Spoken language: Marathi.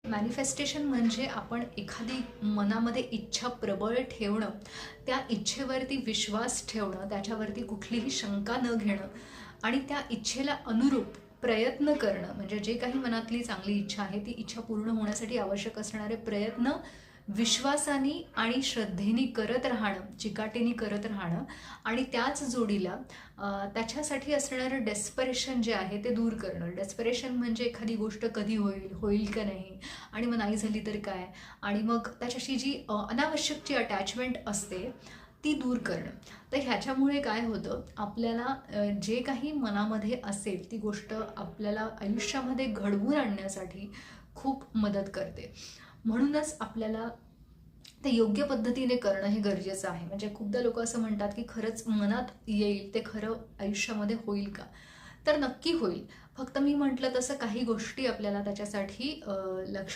मॅनिफेस्टेशन म्हणजे आपण एखादी मनामध्ये इच्छा प्रबळ ठेवणं, त्या इच्छेवरती विश्वास ठेवणं, त्याच्यावरती कुठलीही शंका न घेणं आणि त्या इच्छेला अनुरूप प्रयत्न करणं. म्हणजे जे काही मनातली चांगली इच्छा आहे ती इच्छा पूर्ण होण्यासाठी आवश्यक असणारे प्रयत्न विश्वासाने आणि श्रद्धेने करत राहणं, चिकाटीने करत राहणं आणि त्याच जोडीला त्याच्यासाठी असणारं डेस्परेशन जे आहे ते दूर करणं. डेस्परेशन म्हणजे एखादी गोष्ट कधी होईल, होईल का नाही, आणि मग नाही झाली तर काय, आणि मग त्याच्याशी जी अनावश्यकची अटॅचमेंट असते ती दूर करणं. तर ह्याच्यामुळे काय होतं, आपल्याला जे काही मनामध्ये असेल ती गोष्ट आपल्याला आयुष्यामध्ये घडवून आणण्यासाठी खूप मदत करते. म्हणूनच आपल्याला ते योग्य पद्धतीने करणं हे गरजेचं आहे. म्हणजे खूपदा लोकं असं म्हणतात की खरंच मनात येईल ते खरं आयुष्यामध्ये होईल का? तर नक्की होईल. फक्त मी म्हटलं तसं काही गोष्टी आपल्याला त्याच्यासाठी लक्षात